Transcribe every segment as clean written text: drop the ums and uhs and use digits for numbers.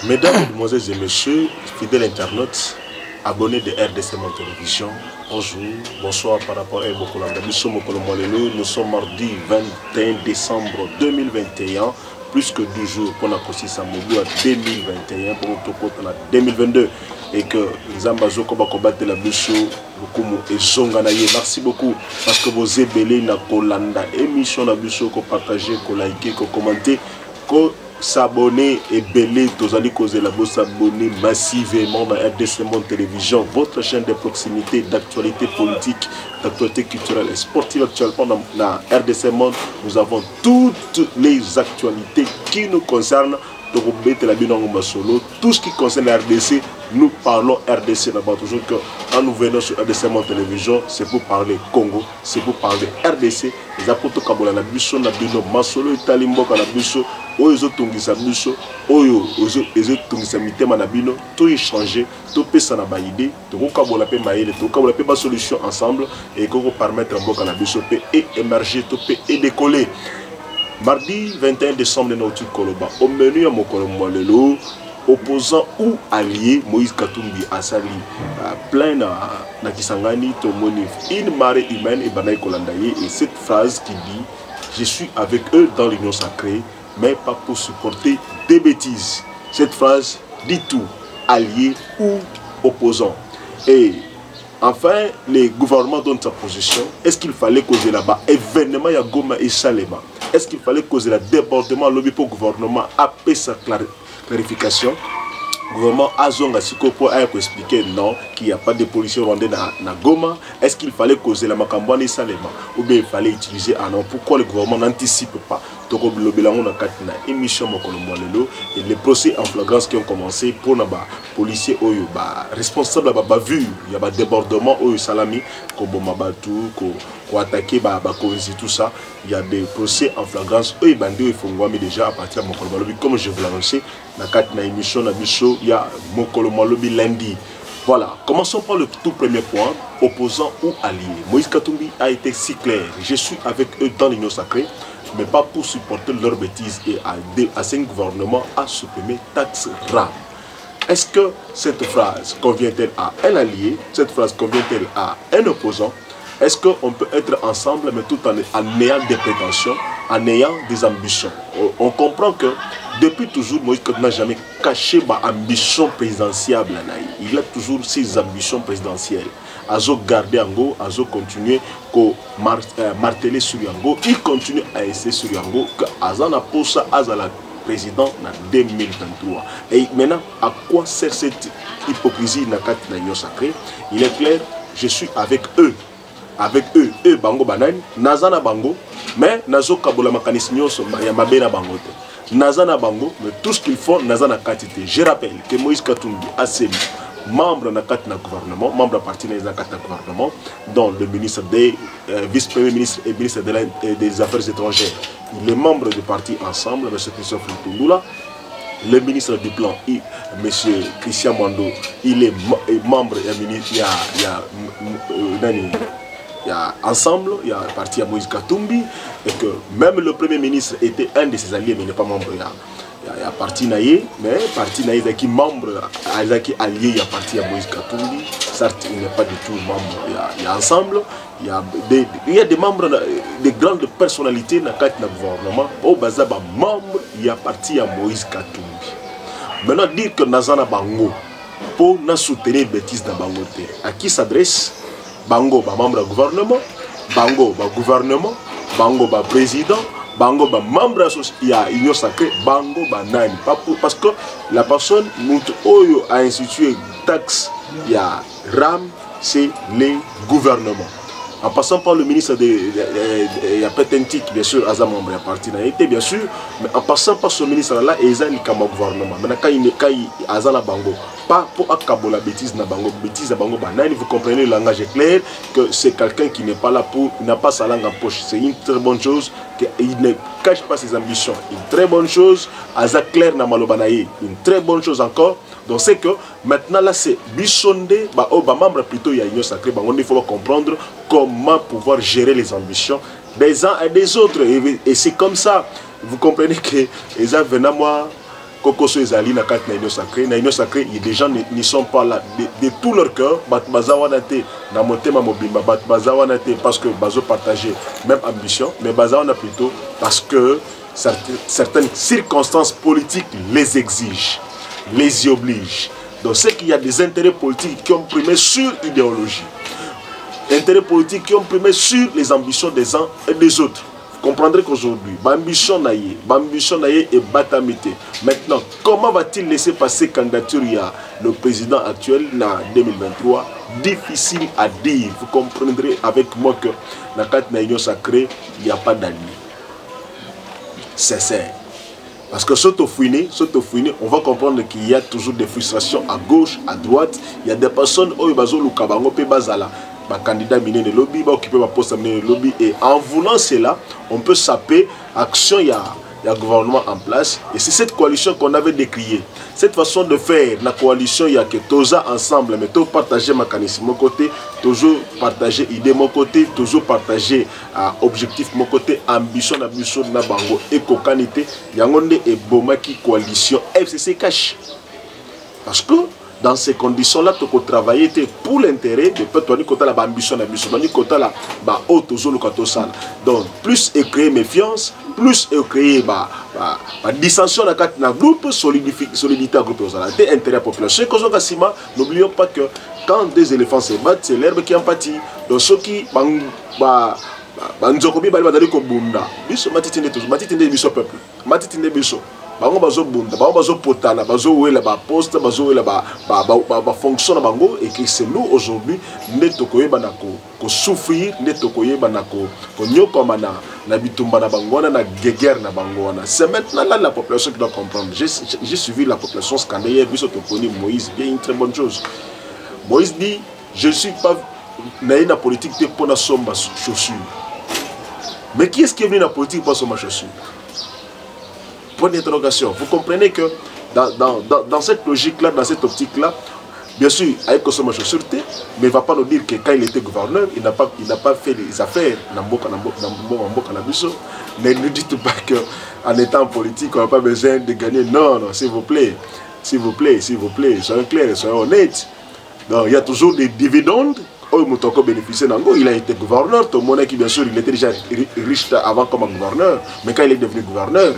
Mesdames, Mesdemoiselles et Messieurs, fidèles internautes, abonnés de RDC Mon Télévision, bonjour, bonsoir par rapport à Bokolanda. Nous sommes mardi 21 décembre 2021, plus que 12 jours pour la Kosi Samoudou à 2021, pour nous 2022. Et que Zambazo Koba combattre la Busso, Bukumu et Zonganaye. Merci beaucoup parce que vous ébellez na Kolanda émission la Busso, ko partager, ko liker, ko commenter, ko s'abonner et belé, tous allez causer la bosse s'abonner massivement dans RDC Mon Télévision, votre chaîne de proximité d'actualité politique, d'actualité culturelle et sportive actuellement dans la RDC Monde. Nous avons toutes les actualités qui nous concernent. Tout ce qui concerne la RDC, nous parlons RDC là-bas. Toujours que quand nous venons sur RDC Mon Télévision, c'est pour parler Congo, c'est pour parler RDC. Les apôtres Kabola na biso na bino masolo italimboka na biso oyo tongisa biso oyo tongisa mitema na bino tout échanger tout pesa na ba idée to Kabola pe maïle to Kabola pe ba solution ensemble et qu'on permettre mboka na biso pe émerger tout pe et décoller. Mardi 21 décembre, Koloba, au menu à Mokolomolelo, opposant ou allié Moïse Katumbi Asali, plein na Kisangani, Tomonif, une marée humaine et Banaï Kolandaye, et cette phrase qui dit: je suis avec eux dans l'union sacrée, mais pas pour supporter des bêtises. Cette phrase dit tout, allié ou opposant. Et enfin, les gouvernements donnent sa position. Est-ce qu'il fallait causer là-bas événement à Goma et Salema? Est-ce qu'il fallait causer le débordement lobby pour le gouvernement après sa clarification? Le gouvernement a Siko pour expliquer non, qu'il n'y a pas de policiers rwandais na Goma. Est-ce qu'il fallait causer la Makambouane et Salema? Ou bien il fallait utiliser un nom? Pourquoi le gouvernement n'anticipe pas? Et les procès en flagrance qui ont commencé pour les policiers responsables de vu, il y a des débordements au Salami, attaquer tout ça. Il y a des procès en flagrance eux bandés mais déjà à partir de Mokolo Malobi, comme je vous l'ai annoncé, dans émission il y a Mokolo Malobi lundi. Voilà, commençons par le tout premier point, opposant ou allié. Moïse Katumbi a été si clair: je suis avec eux dans l'union sacrée, mais pas pour supporter leurs bêtises et à ce gouvernement à supprimer taxe RAM. Est-ce que cette phrase convient-elle à un allié? Cette phrase convient-elle à un opposant? Est-ce qu'on peut être ensemble mais tout en ayant des prétentions, en ayant des ambitions? On comprend que depuis toujours, Moïse n'a jamais caché ma ambition présidentielle. Il a toujours ses ambitions présidentielles. Azo garder Yango, Azo continuer à marteler sur Yango, il continue à essayer sur Yango, que Azana Posa Azala président en 2023. Et maintenant, à quoi sert cette hypocrisie dans l'union sacrée? Il est clair, je suis avec eux. Avec eux, bango banani, nazana bango, mais nazo kabola makanisnyo ya mabena bango te. Nazana bango, mais tout ce qu'ils font, nazana katité. Je rappelle que Moïse Katumbi a ses membres na katina gouvernement, membre partenaire na katina gouvernement, dont le ministre des vice-premier ministre et ministre des Affaires étrangères. Il est membre du parti Ensemble, M. Christophe Lutundula. Le ministre du Plan, M. Christian Mwando, il est membre, il y a Ensemble, il y a parti à Moïse Katumbi, et que même le Premier ministre était un de ses alliés, mais il n'est pas membre. Il y a parti Naye, mais parti Naye qui est membre, qui est allié, il y a parti à Moïse Katumbi. Certes, il n'est pas du tout membre. Il y a Ensemble, il y a des membres, des grandes personnalités dans le gouvernement. Au Bazaba, membre, il y a parti à Moïse Katumbi. Maintenant, dire que Nazana Bango, pour nous soutenir les bêtises dans Bango, à qui s'adresse? Bango, membre du gouvernement, Bango, gouvernement, Bango, président, Bango, membre de l'union sacrée, Bango, nani. Parce que la personne a institué taxe, il y a RAM, c'est les gouvernements. En passant par le ministre il y a Petentik, bien sûr, Azam membre de parti été bien sûr, mais en passant par ce ministre-là, il y a un gouvernement. Maintenant, quand il y a un bango, pas pour accaboler la bêtise na bango, vous comprenez le langage est clair, que c'est quelqu'un qui n'est pas là pour, n'a pas sa langue en poche. C'est une très bonne chose, qu'il ne cache pas ses ambitions. Une très bonne chose, Aza clair na malobanaye, une très bonne chose encore. Donc c'est que maintenant là c'est Bissonde, membre plutôt il y a une sacrée, il faut comprendre comment pouvoir gérer les ambitions des uns et des autres. Et c'est comme ça, vous comprenez que les gens venaient moi Kokoso ezali na kati na union sacrée. Na union sacrée, des gens n'y sont pas là de tout leur cœur. Bazawana te na motema mobimba. Bazawana te parce que bazo partager même ambition, mais bazawana plutôt parce que certaines circonstances politiques les exigent, les y obligent. Donc c'est qu'il y a des intérêts politiques qui ont primé sur l'idéologie. Intérêts politiques qui ont primé sur les ambitions des uns et des autres. Vous comprendrez qu'aujourd'hui, l'ambition naïe est batamité. Maintenant, comment va-t-il laisser passer candidature le président actuel en 2023? Difficile à dire. Vous comprendrez avec moi que dans la union sacrée, il n'y a pas d'alliés. C'est ça. Parce que surtout fouiné, on va comprendre qu'il y a toujours des frustrations à gauche, à droite. Il y a des personnes qui ont candidat miné de lobby, occuper ma poste miné de lobby, et en voulant cela, on peut saper action, il y a gouvernement en place, et c'est cette coalition qu'on avait décriée. Cette façon de faire, la coalition, il y a que tous ensemble, mais toujours partager mécanisme de mon côté, toujours partager idée de mon côté, toujours partager objectif de mon côté, ambition de la bango, et cocanité, il y a une coalition FCC cash. Parce que dans ces conditions-là, tu peux travailler pour l'intérêt de toi, tu as l'ambition, donc, plus et créer méfiance, plus et créer dissension dans le groupe, solidité à groupe, intérêt à la population. N'oublions pas que quand deux éléphants se battent, c'est l'herbe qui en pâtit. Donc, ceux qui bango bazo bunda, bango bazo potana, bazo wela ba poste, bazo wela ba fonction na bango, et que c'est nous aujourd'hui ne tokoye banako ko souffrir, ne tokoye banako ko nyokoma na bitumba na bango na guerre na bango na. C'est maintenant là la population qui doit comprendre. J'ai suivi la population scandaleuse, biso tokoni Moïse, bien une très bonne chose. Moïse dit je suis pas naïe na politique pour na somba chaussure. Mais qui est-ce qui est venu na politique pour somba chaussure? Point d'interrogation. Vous comprenez que dans cette logique-là, dans cette optique-là, bien sûr, avec Kosoma Sûreté, mais il ne va pas nous dire que quand il était gouverneur, il n'a pas fait des affaires dans mais ne dites pas qu'en étant politique, on n'a pas besoin de gagner. Non, non, s'il vous plaît. S'il vous plaît, s'il vous plaît. Soyons clairs, soyons honnêtes. Donc, il y a toujours des dividendes. Il a été gouverneur, tout le monde qui bien sûr il était déjà riche avant comme gouverneur, mais quand il est devenu gouverneur,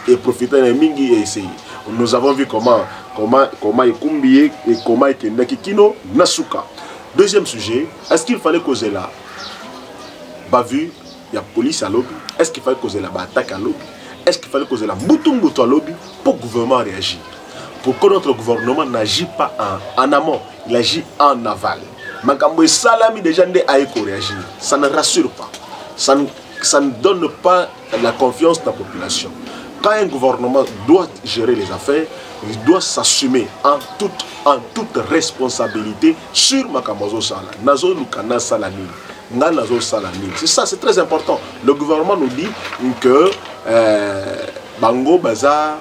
et profitant de Mingi, nous avons vu comment il combien et comment il Kino Nasuka. Deuxième sujet, est-ce qu'il fallait causer là? Vu, il y a police à lobby. Est-ce qu'il fallait causer la attaque à lobby? Est-ce qu'il fallait causer la moutou à lobby pour que le gouvernement réagisse? Pour que notre gouvernement n'agit pas en amont, il agit en aval. Makambo salami déjà ne aïko réagir. Ça ne rassure pas. Ça ne donne pas la confiance de la population. Quand un gouvernement doit gérer les affaires, il doit s'assumer en toute responsabilité sur Makambozo Sala. Nazo Lukana Salani. Nazo Salani. C'est ça, c'est très important. Le gouvernement nous dit que Bango Bazar,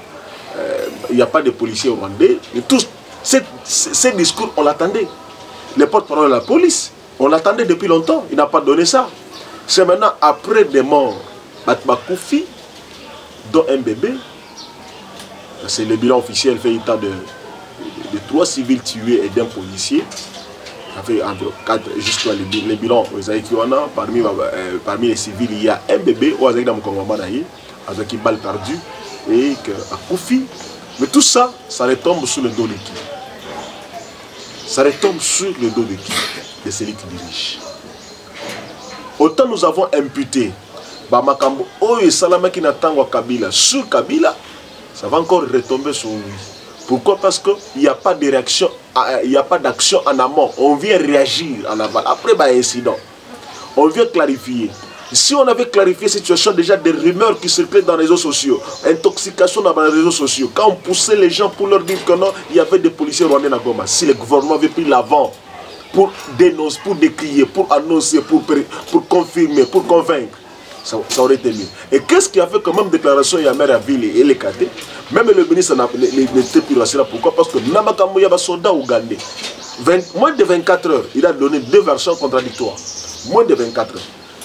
il n'y a pas de policiers rwandais. Ces discours, on l'attendait. Les porte-parole de la police, on l'attendait depuis longtemps, il n'a pas donné ça. C'est maintenant, après des morts, Batmakoufi, dont un bébé, c'est le bilan officiel fait état de 3 civils tués et d'un policier. Ça fait entre 4, jusqu'à les bilans, parmi les civils, il y a un bébé, avec une balle perdue, et à Koufi. Mais tout ça, ça retombe sur le dos de qui? Ça retombe sur le dos de qui? De celui qui dirige. Autant nous avons imputé Bamakambo, Oye Salamaki Natango Kabila, sur Kabila, ça va encore retomber sur lui. Pourquoi? Parce qu'il n'y a pas de réaction, il n'y a pas d'action en amont. On vient réagir en aval. Après incident, on vient clarifier. Si on avait clarifié cette situation, déjà des rumeurs qui circulaient dans les réseaux sociaux, intoxication dans les réseaux sociaux, quand on poussait les gens pour leur dire que non, il y avait des policiers rwandais à Goma, si le gouvernement avait pris l'avant pour dénoncer, pour décrier, pour annoncer, pour confirmer, pour convaincre, ça aurait été mieux. Et qu'est-ce qui a fait que même déclaration, il y a maire à ville et les catés, même le ministre n'était plus là. Pourquoi? Parce que Namakambo, il y a un soldat ougandais. Moins de 24 heures, il a donné 2 versions contradictoires. Moins de 24 heures.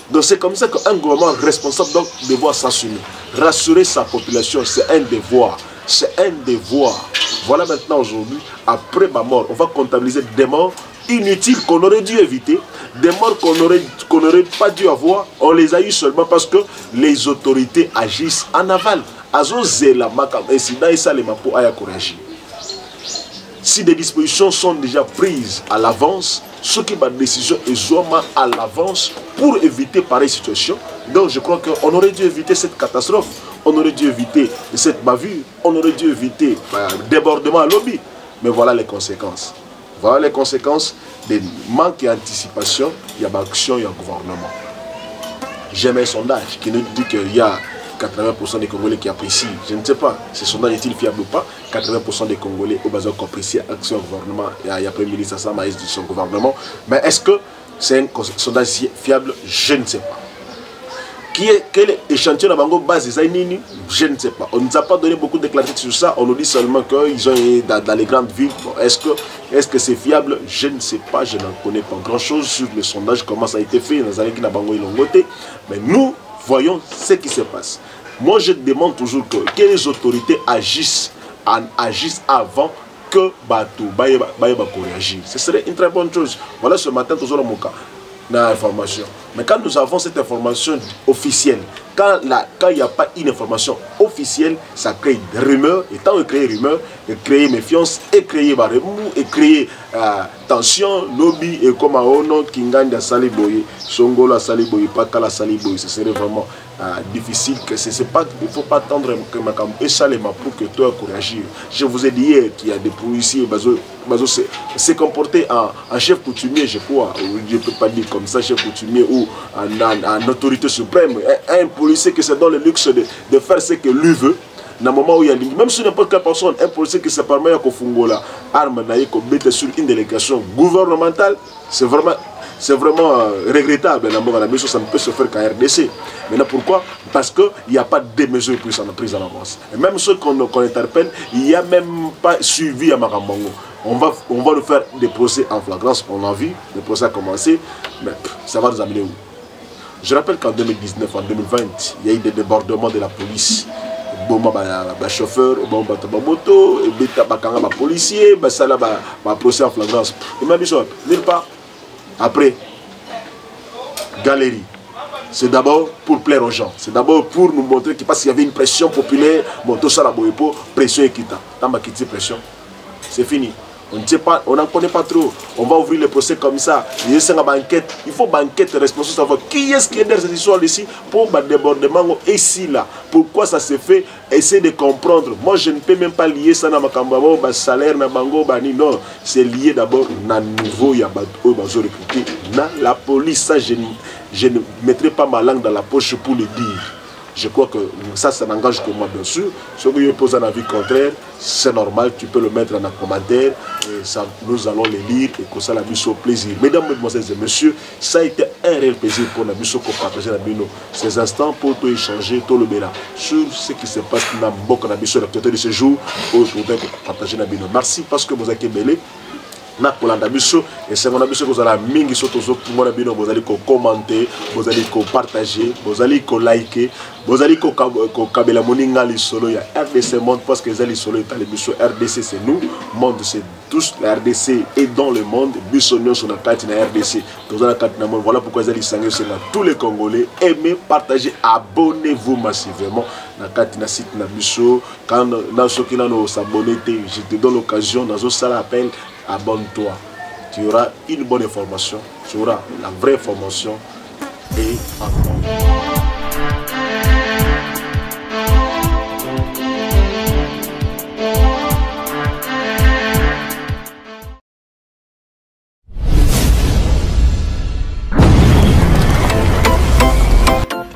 Donc c'est comme ça qu'un gouvernement responsable doit devoir s'assumer. Rassurer sa population, c'est un devoir. C'est un devoir. Voilà maintenant aujourd'hui, après ma mort, on va comptabiliser des morts inutiles qu'on aurait dû éviter, des morts qu'on n'aurait pas dû avoir. On les a eu seulement parce que les autorités agissent en aval. Si des dispositions sont déjà prises à l'avance, ce qui est ma décision est à l'avance pour éviter pareille situation. Donc je crois qu'on aurait dû éviter cette catastrophe, on aurait dû éviter cette bavure, on aurait dû éviter débordement à lobby. Mais voilà les conséquences. Voilà les conséquences des manques d'anticipation, il y a l'action, il y a le gouvernement. J'ai un sondage qui nous dit qu'il y a 80% des Congolais qui apprécient, je ne sais pas, ce sondage est-il fiable ou pas, 80% des Congolais au besoin qui apprécient l'action du gouvernement, il y a Premier ministre Assam Maïs de son gouvernement, mais est-ce que c'est un sondage fiable? Je ne sais pas. Quel échantillon de Bango base des Aïnini? Je ne sais pas. On ne nous a pas donné beaucoup de clarté sur ça, on nous dit seulement qu'ils ont dans les grandes villes. Bon, est-ce que c'est fiable? Je ne sais pas, je n'en connais pas grand-chose sur le sondage, comment ça a été fait, dans les années qui n'ont pas voté, mais nous, voyons ce qui se passe. Moi, je demande toujours que les autorités agissent avant que Batou réagisse. Ce serait une très bonne chose. Voilà, ce matin, toujours mon cas, l'information. Mais quand nous avons cette information officielle, quand il n'y a pas une information officielle, ça crée des rumeurs. Et tant que créer rumeurs, et créer méfiance, et créer baremou, et créer tension, lobby, et comme à Ono, Kinganda Saliboye, Songola Saliboye, Pakala Saliboye, ce serait vraiment difficile. Il ne faut pas attendre que ma campagne et Salema pour que toi réagir. Je vous ai dit hier qu'il y a des policiers, se comporter en chef coutumier, je crois, je ne peux pas dire comme ça, chef coutumier ou en autorité suprême. Un policier qui se donne le luxe de faire ce que lui veut. Dans le moment où il y a même sur n'importe quelle personne, un policier qui se permet de faire arme sur une délégation gouvernementale, c'est vraiment regrettable. Ça ne peut se faire qu'en RDC. Maintenant pourquoi? Parce qu'il n'y a pas de mesures prises en avance. Et même ceux qu'on interpelle, il n'y a même pas suivi à Marambango. On va nous faire des procès en flagrance, on a vu, le procès a commencé, mais ça va nous amener où? Je rappelle qu'en 2019, en 2020, il y a eu des débordements de la police. Chauffeur, moto, policier, procès en flagrance. Et même nulle part. Après, galerie. C'est d'abord pour plaire aux gens. C'est d'abord pour nous montrer qu'il y avait une pression populaire. Moto Salaboyepo, pression et quitta. Dans ma pression, c'est fini. On ne sait pas, on n'en connaît pas trop. On va ouvrir le procès comme ça. Il faut une enquête responsable, savoir qui est-ce qui est derrière cette histoire ici pour le débordement ici là. Pourquoi ça se fait? Essayer de comprendre. Moi, je ne peux même pas lier ça dans ma salaire, dans bango, non. C'est lié d'abord au niveau il y a recruté dans la police. Ça, je ne mettrai pas ma langue dans la poche pour le dire. Je crois que ça n'engage que moi, bien sûr. Si vous posez un avis contraire, c'est normal, tu peux le mettre en commentaire. Et ça, nous allons les lire et que ça la mise au plaisir. Mesdames, mesdemoiselles et messieurs, ça a été un réel plaisir pour la mise au partager ces instants pour tout échanger, tout le béla sur ce qui se passe dans la mise sur l'actualité de ce jour pour partager la bino. Merci parce que vous avez été belé. Na kolanda biso et c'est mon biso que vous allez mingi soto zo pour la bino, vous allez commenter, vous allez partager, vous allez liker, vous allez kabela moninga li solo ya RDC monde parce que les solo est les biso RDC c'est nous, monde c'est tous la RDC est dans le monde, biso nyo sur la carte na RDC. Dans la carte na monde, voilà pourquoi les sangé c'est tous les Congolais, aimez, partagez, abonnez-vous massivement. Na carte na site na biso quand dans ceux qui n'ont s'abonner, je te donne l'occasion dans ce appel. Abonne-toi, tu auras une bonne information, tu auras la vraie formation et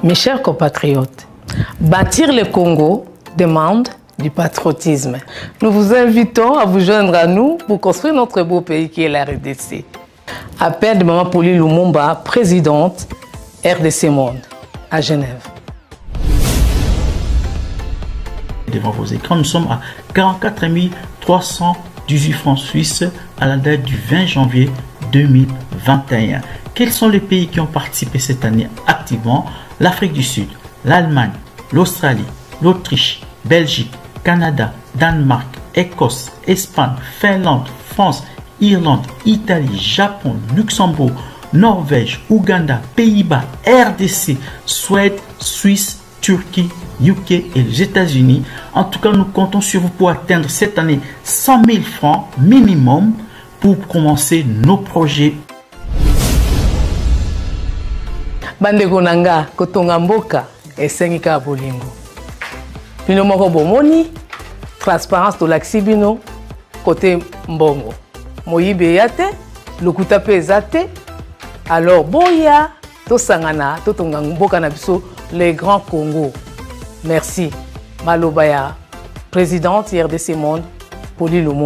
Mes chers compatriotes, bâtir le Congo demande du patriotisme. Nous vous invitons à vous joindre à nous pour construire notre beau pays qui est la RDC. Appel de Maman Pauline Lumumba, présidente RDC Monde, à Genève. Devant vos écrans, nous sommes à 44 318 francs suisses à la date du 20 janvier 2021. Quels sont les pays qui ont participé cette année activement? L'Afrique du Sud, l'Allemagne, l'Australie, l'Autriche, Belgique, Canada, Danemark, Écosse, Espagne, Finlande, France, Irlande, Italie, Japon, Luxembourg, Norvège, Ouganda, Pays-Bas, RDC, Suède, Suisse, Turquie, UK et les États-Unis. En tout cas, nous comptons sur vous pour atteindre cette année 100 000 francs minimum pour commencer nos projets. Bandeko nanga kotonga mboka esengi ka bolingo. Bino moko bomoni transparence to laksi bino côté mbongo. Moyibe yate, lokuta pe ezate. Alors boya to sangana to tonga mboka na biso les grands Congo. Merci. Malobaya, présidente RDC Monde, Pauline Lumumba.